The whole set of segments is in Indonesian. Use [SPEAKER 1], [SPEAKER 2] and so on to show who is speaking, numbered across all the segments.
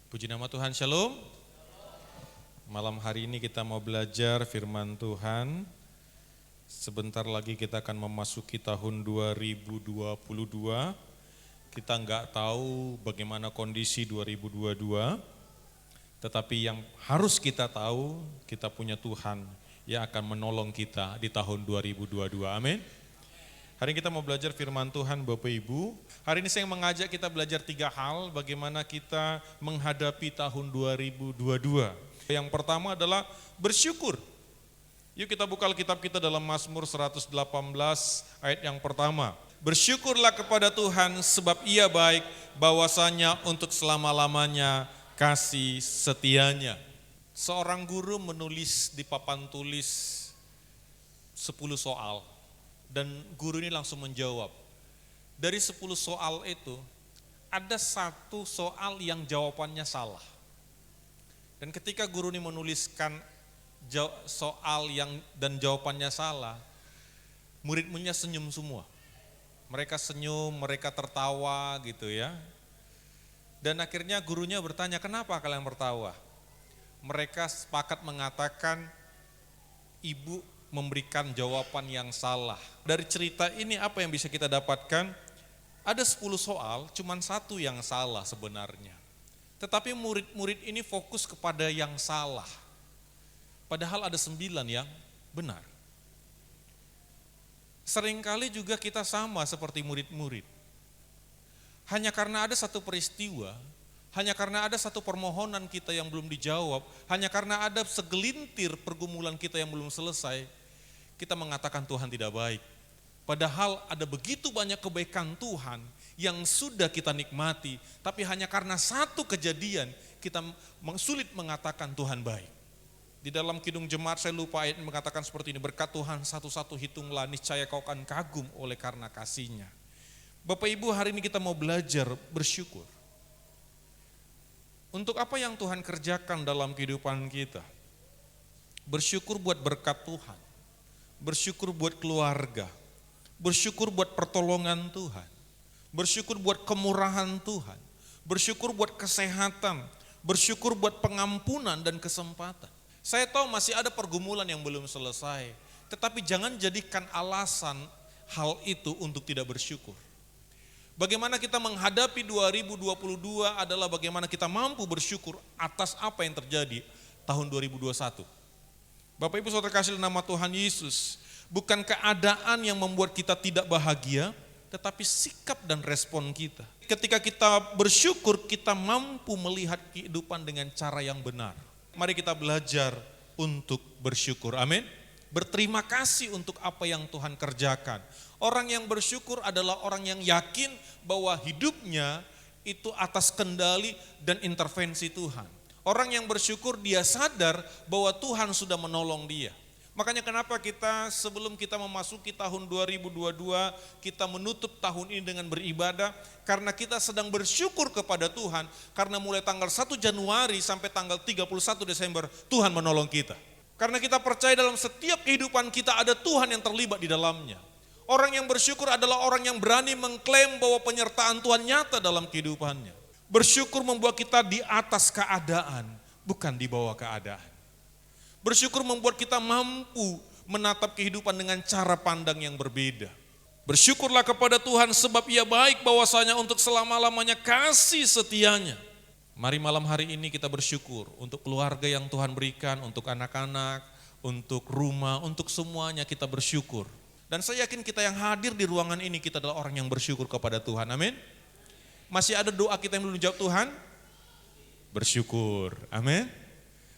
[SPEAKER 1] Puji nama Tuhan, Shalom. Malam hari ini kita mau belajar firman Tuhan. Sebentar lagi kita akan memasuki tahun 2022. Kita nggak tahu bagaimana kondisi 2022, tetapi yang harus kita tahu, kita punya Tuhan yang akan menolong kita di tahun 2022. Amin. Hari ini kita mau belajar firman Tuhan Bapak Ibu. Hari ini saya mengajak kita belajar 3 hal bagaimana kita menghadapi tahun 2022. Yang pertama adalah bersyukur. Yuk kita buka Alkitab kita dalam Mazmur 118 ayat yang pertama. Bersyukurlah kepada Tuhan sebab Ia baik, bahwasanya untuk selama-lamanya kasih setianya. Seorang guru menulis di papan tulis 10 soal. Dan guru ini langsung menjawab. Dari 10 soal itu, ada 1 soal yang jawabannya salah. Dan ketika guru ini menuliskan soal yang dan jawabannya salah, murid-muridnya senyum semua. Mereka senyum, mereka tertawa gitu ya. Dan akhirnya gurunya bertanya, kenapa kalian tertawa? Mereka sepakat mengatakan, ibu memberikan jawaban yang salah. Dari cerita ini apa yang bisa kita dapatkan? Ada 10 soal, cuman 1 yang salah sebenarnya. Tetapi murid-murid ini fokus kepada yang salah. Padahal ada 9 yang benar. Seringkali juga kita sama seperti murid-murid. Hanya karena ada satu peristiwa, hanya karena ada satu permohonan kita yang belum dijawab, hanya karena ada segelintir pergumulan kita yang belum selesai, kita mengatakan Tuhan tidak baik. Padahal ada begitu banyak kebaikan Tuhan yang sudah kita nikmati, tapi hanya karena satu kejadian kita sulit mengatakan Tuhan baik. Di dalam Kidung Jemaat saya lupa ayat mengatakan seperti ini, berkat Tuhan satu-satu hitunglah, niscaya kau akan kagum oleh karena kasih-Nya. Bapak Ibu, hari ini kita mau belajar bersyukur. Untuk apa yang Tuhan kerjakan dalam kehidupan kita? Bersyukur buat berkat Tuhan, bersyukur buat keluarga, bersyukur buat pertolongan Tuhan, bersyukur buat kemurahan Tuhan, bersyukur buat kesehatan, bersyukur buat pengampunan dan kesempatan. Saya tahu masih ada pergumulan yang belum selesai, tetapi jangan jadikan alasan hal itu untuk tidak bersyukur. Bagaimana kita menghadapi 2022 adalah bagaimana kita mampu bersyukur atas apa yang terjadi tahun 2021. Bapak Ibu Saudara kasih nama Tuhan Yesus, bukan keadaan yang membuat kita tidak bahagia, tetapi sikap dan respon kita. Ketika kita bersyukur, kita mampu melihat kehidupan dengan cara yang benar. Mari kita belajar untuk bersyukur, amin. Berterima kasih untuk apa yang Tuhan kerjakan. Orang yang bersyukur adalah orang yang yakin bahwa hidupnya itu atas kendali dan intervensi Tuhan. Orang yang bersyukur dia sadar bahwa Tuhan sudah menolong dia. Makanya kenapa kita sebelum kita memasuki tahun 2022, kita menutup tahun ini dengan beribadah, karena kita sedang bersyukur kepada Tuhan, karena mulai tanggal 1 Januari sampai tanggal 31 Desember, Tuhan menolong kita. Karena kita percaya dalam setiap kehidupan kita ada Tuhan yang terlibat di dalamnya. Orang yang bersyukur adalah orang yang berani mengklaim bahwa penyertaan Tuhan nyata dalam kehidupannya. Bersyukur membuat kita di atas keadaan, bukan di bawah keadaan. Bersyukur membuat kita mampu menatap kehidupan dengan cara pandang yang berbeda. Bersyukurlah kepada Tuhan sebab Ia baik, bahwasanya untuk selama-lamanya kasih setianya. Mari malam hari ini kita bersyukur untuk keluarga yang Tuhan berikan, untuk anak-anak, untuk rumah, untuk semuanya kita bersyukur. Dan saya yakin kita yang hadir di ruangan ini kita adalah orang yang bersyukur kepada Tuhan, amin. Masih ada doa kita yang belum dijawab Tuhan? Bersyukur, amin.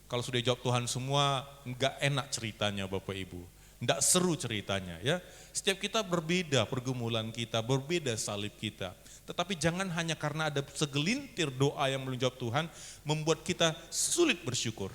[SPEAKER 1] Kalau sudah jawab Tuhan semua, enggak enak ceritanya Bapak Ibu. Enggak seru ceritanya ya. Setiap kita berbeda pergumulan kita, berbeda salib kita. Tetapi jangan hanya karena ada segelintir doa yang belum jawab Tuhan, membuat kita sulit bersyukur.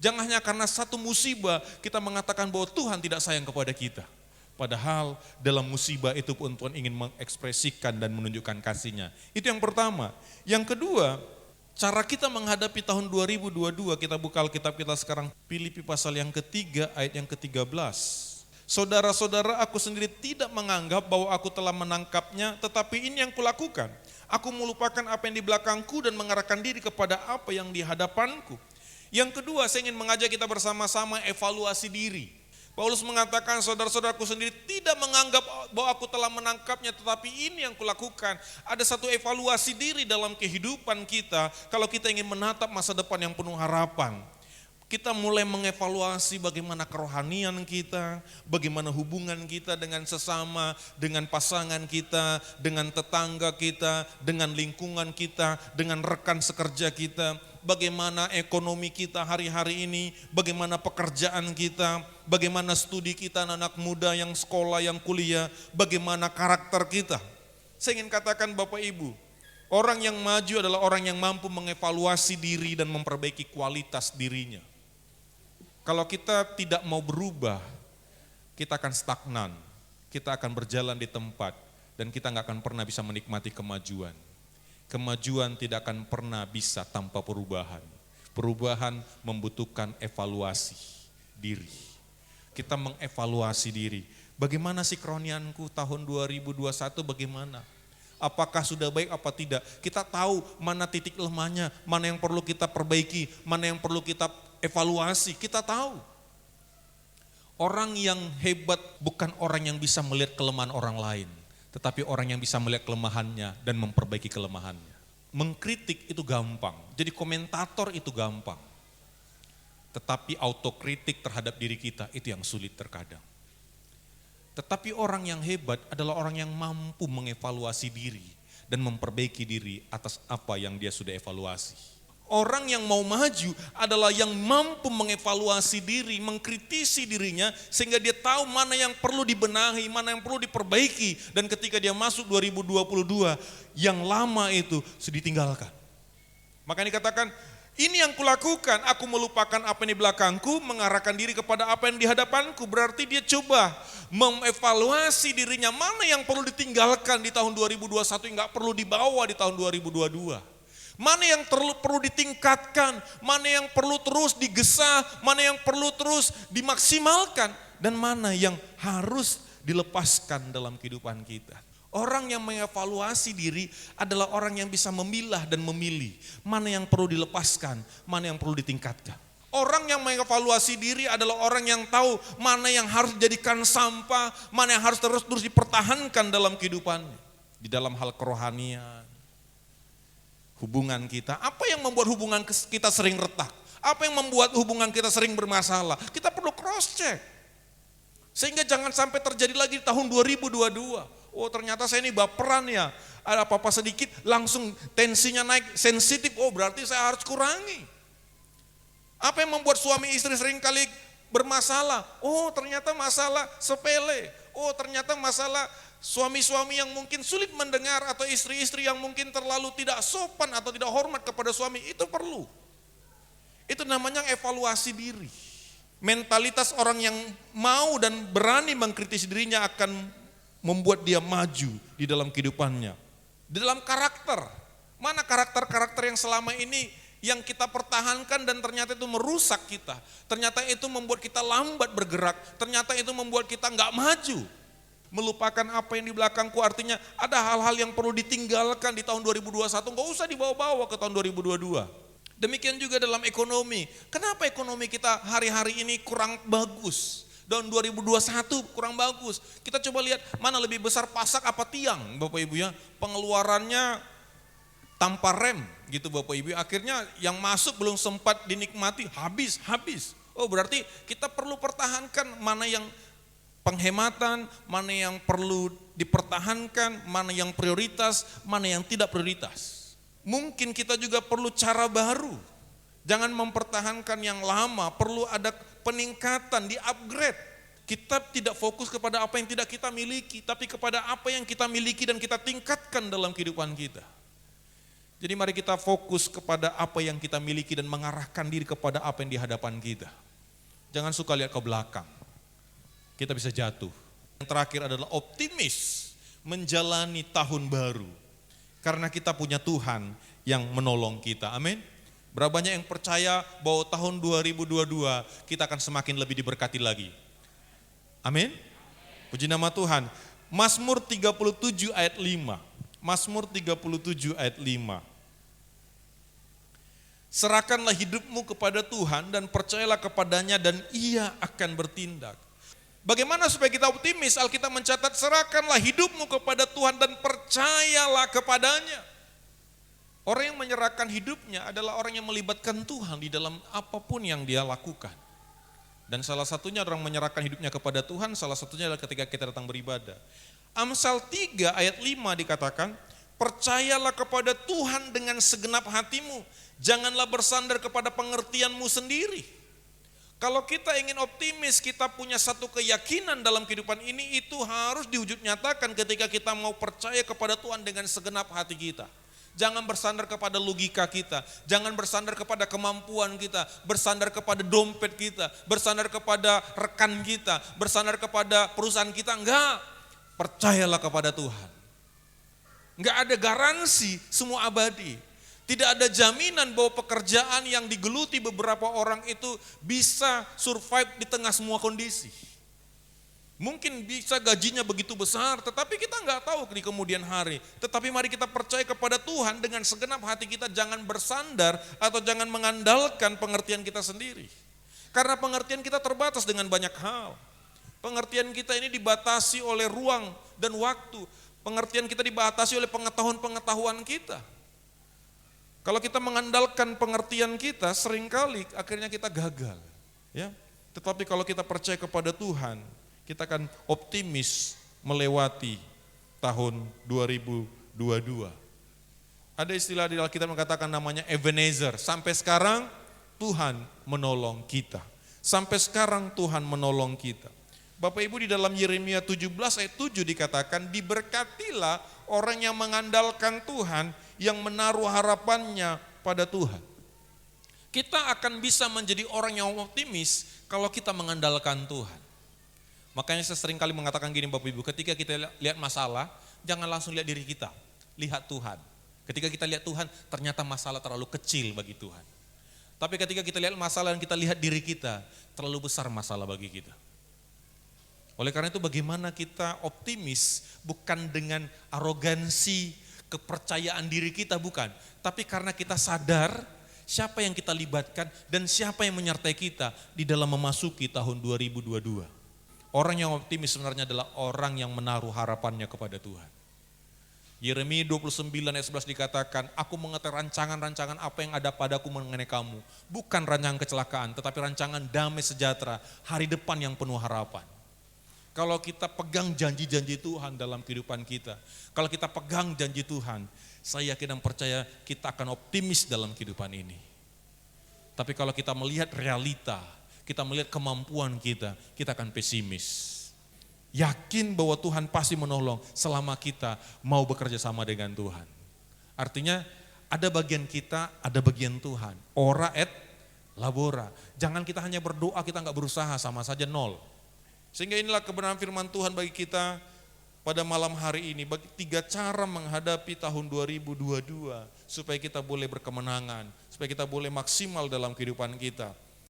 [SPEAKER 1] Jangan hanya karena satu musibah kita mengatakan bahwa Tuhan tidak sayang kepada kita. Padahal dalam musibah itu pun Tuhan ingin mengekspresikan dan menunjukkan kasih-Nya. Itu yang pertama. Yang kedua, cara kita menghadapi tahun 2022, kita buka Alkitab kita sekarang, Filipi pasal yang ketiga ayat yang ke-13. Saudara-saudara, aku sendiri tidak menganggap bahwa aku telah menangkapnya, tetapi ini yang kulakukan. Aku melupakan apa yang di belakangku dan mengarahkan diri kepada apa yang di hadapanku. Yang kedua, saya ingin mengajak kita bersama-sama evaluasi diri. Paulus mengatakan, saudara-saudaraku sendiri tidak menganggap bahwa aku telah menangkapnya, tetapi ini yang kulakukan. Ada satu evaluasi diri dalam kehidupan kita kalau kita ingin menatap masa depan yang penuh harapan. Kita mulai mengevaluasi bagaimana kerohanian kita, bagaimana hubungan kita dengan sesama, dengan pasangan kita, dengan tetangga kita, dengan lingkungan kita, dengan rekan sekerja kita, bagaimana ekonomi kita hari-hari ini, bagaimana pekerjaan kita, bagaimana studi kita anak muda yang sekolah, yang kuliah, bagaimana karakter kita. Saya ingin katakan Bapak Ibu, orang yang maju adalah orang yang mampu mengevaluasi diri dan memperbaiki kualitas dirinya. Kalau kita tidak mau berubah, kita akan stagnan, kita akan berjalan di tempat, dan kita nggak akan pernah bisa menikmati kemajuan. Kemajuan tidak akan pernah bisa tanpa perubahan. Perubahan membutuhkan evaluasi diri. Kita mengevaluasi diri. Bagaimana sih kerohanianku tahun 2021 bagaimana? Apakah sudah baik apa tidak? Kita tahu mana titik lemahnya, mana yang perlu kita perbaiki, mana yang perlu kita evaluasi, kita tahu. Orang yang hebat bukan orang yang bisa melihat kelemahan orang lain, tetapi orang yang bisa melihat kelemahannya dan memperbaiki kelemahannya. Mengkritik itu gampang, jadi komentator itu gampang. Tetapi autokritik terhadap diri kita itu yang sulit terkadang. Tetapi orang yang hebat adalah orang yang mampu mengevaluasi diri dan memperbaiki diri atas apa yang dia sudah evaluasi. Orang yang mau maju adalah yang mampu mengevaluasi diri, mengkritisi dirinya sehingga dia tahu mana yang perlu dibenahi, mana yang perlu diperbaiki. Dan ketika dia masuk 2022, yang lama itu sudah ditinggalkan. Makanya dikatakan, ini yang kulakukan, aku melupakan apa yang di belakangku, mengarahkan diri kepada apa yang di hadapanku. Berarti dia coba mengevaluasi dirinya, mana yang perlu ditinggalkan di tahun 2021 yang gak perlu dibawa di tahun 2022. Mana yang perlu ditingkatkan, mana yang perlu terus digesa, mana yang perlu terus dimaksimalkan, dan mana yang harus dilepaskan dalam kehidupan kita. Orang yang mengevaluasi diri adalah orang yang bisa memilah dan memilih mana yang perlu dilepaskan, mana yang perlu ditingkatkan. Orang yang mengevaluasi diri adalah orang yang tahu mana yang harus dijadikan sampah, mana yang harus terus dipertahankan dalam kehidupannya. Di dalam hal kerohanian, hubungan kita, apa yang membuat hubungan kita sering retak? Apa yang membuat hubungan kita sering bermasalah? Kita perlu cross check. Sehingga jangan sampai terjadi lagi di tahun 2022. Oh ternyata saya ini baperan ya, ada apa-apa sedikit langsung tensinya naik, sensitif, oh berarti saya harus kurangi. Apa yang membuat suami istri sering kali bermasalah? Oh ternyata masalah sepele, oh ternyata masalah suami-suami yang mungkin sulit mendengar atau istri-istri yang mungkin terlalu tidak sopan atau tidak hormat kepada suami, itu perlu. Itu namanya evaluasi diri. Mentalitas orang yang mau dan berani mengkritisi dirinya akan membuat dia maju di dalam kehidupannya. Di dalam karakter, mana karakter-karakter yang selama ini yang kita pertahankan dan ternyata itu merusak kita. Ternyata itu membuat kita lambat bergerak, ternyata itu membuat kita nggak maju. Melupakan apa yang di belakangku artinya ada hal-hal yang perlu ditinggalkan di tahun 2021, nggak usah dibawa-bawa ke tahun 2022. Demikian juga dalam ekonomi. Kenapa ekonomi kita hari-hari ini kurang bagus? Tahun 2021 kurang bagus. Kita coba lihat mana lebih besar pasak apa tiang, Bapak Ibu ya. Pengeluarannya tanpa rem gitu Bapak Ibu. Akhirnya yang masuk belum sempat dinikmati, habis. Oh berarti kita perlu pertahankan mana yang penghematan, mana yang perlu dipertahankan, mana yang prioritas, mana yang tidak prioritas. Mungkin kita juga perlu cara baru. Jangan mempertahankan yang lama, perlu ada peningkatan, di-upgrade. Kita tidak fokus kepada apa yang tidak kita miliki, tapi kepada apa yang kita miliki dan kita tingkatkan dalam kehidupan kita. Jadi mari kita fokus kepada apa yang kita miliki dan mengarahkan diri kepada apa yang di hadapan kita. Jangan suka lihat ke belakang, kita bisa jatuh. Yang terakhir adalah optimis menjalani tahun baru. Karena kita punya Tuhan yang menolong kita, amin. Berapa banyak yang percaya bahwa tahun 2022 kita akan semakin lebih diberkati lagi. Amin. Puji nama Tuhan. Mazmur 37 ayat 5. Mazmur 37 ayat 5. Serahkanlah hidupmu kepada Tuhan dan percayalah kepadanya dan Ia akan bertindak. Bagaimana supaya kita optimis? Alkitab mencatat, serahkanlah hidupmu kepada Tuhan dan percayalah kepadanya. Orang yang menyerahkan hidupnya adalah orang yang melibatkan Tuhan di dalam apapun yang dia lakukan. Dan salah satunya orang menyerahkan hidupnya kepada Tuhan, salah satunya adalah ketika kita datang beribadah. Amsal 3 ayat 5 dikatakan, percayalah kepada Tuhan dengan segenap hatimu, janganlah bersandar kepada pengertianmu sendiri. Kalau kita ingin optimis, kita punya satu keyakinan dalam kehidupan ini, itu harus diwujud nyatakan ketika kita mau percaya kepada Tuhan dengan segenap hati kita. Jangan bersandar kepada logika kita, jangan bersandar kepada kemampuan kita, bersandar kepada dompet kita, bersandar kepada rekan kita, bersandar kepada perusahaan kita, enggak. Percayalah kepada Tuhan. Enggak ada garansi semua abadi. Tidak ada jaminan bahwa pekerjaan yang digeluti beberapa orang itu bisa survive di tengah semua kondisi. Mungkin bisa gajinya begitu besar, tetapi kita nggak tahu di kemudian hari. Tetapi mari kita percaya kepada Tuhan dengan segenap hati kita, jangan bersandar atau jangan mengandalkan pengertian kita sendiri. Karena pengertian kita terbatas dengan banyak hal. Pengertian kita ini dibatasi oleh ruang dan waktu. Pengertian kita dibatasi oleh pengetahuan-pengetahuan kita. Kalau kita mengandalkan pengertian kita, seringkali akhirnya kita gagal. Ya. Tetapi kalau kita percaya kepada Tuhan, kita akan optimis melewati tahun 2022. Ada istilah di Alkitab mengatakan namanya Ebenezer. Sampai sekarang Tuhan menolong kita. Sampai sekarang Tuhan menolong kita. Bapak Ibu, di dalam Yeremia 17 ayat 7 dikatakan, diberkatilah orang yang mengandalkan Tuhan, yang menaruh harapannya pada Tuhan. Kita akan bisa menjadi orang yang optimis kalau kita mengandalkan Tuhan. Makanya saya sering kali mengatakan gini Bapak Ibu, ketika kita lihat masalah, jangan langsung lihat diri kita, lihat Tuhan. Ketika kita lihat Tuhan, ternyata masalah terlalu kecil bagi Tuhan. Tapi ketika kita lihat masalah dan kita lihat diri kita, terlalu besar masalah bagi kita. Oleh karena itu bagaimana kita optimis, bukan dengan arogansi, kepercayaan diri kita, bukan. Tapi karena kita sadar siapa yang kita libatkan dan siapa yang menyertai kita di dalam memasuki tahun 2022. Orang yang optimis sebenarnya adalah orang yang menaruh harapannya kepada Tuhan. Yeremia 29 ayat 11 dikatakan, aku mengetahui rancangan-rancangan apa yang ada padaku mengenai kamu. Bukan rancangan kecelakaan, tetapi rancangan damai sejahtera, hari depan yang penuh harapan. Kalau kita pegang janji-janji Tuhan dalam kehidupan kita, kalau kita pegang janji Tuhan, saya yakin dan percaya kita akan optimis dalam kehidupan ini. Tapi kalau kita melihat realita, kita melihat kemampuan kita akan pesimis. Yakin bahwa Tuhan pasti menolong selama kita mau bekerja sama dengan Tuhan. Artinya ada bagian kita, ada bagian Tuhan. Ora et labora. Jangan kita hanya berdoa, kita enggak berusaha, sama saja nol. Sehingga inilah kebenaran firman Tuhan bagi kita pada malam hari ini. Bagi 3 cara menghadapi tahun 2022 supaya kita boleh berkemenangan, supaya kita boleh maksimal dalam kehidupan kita.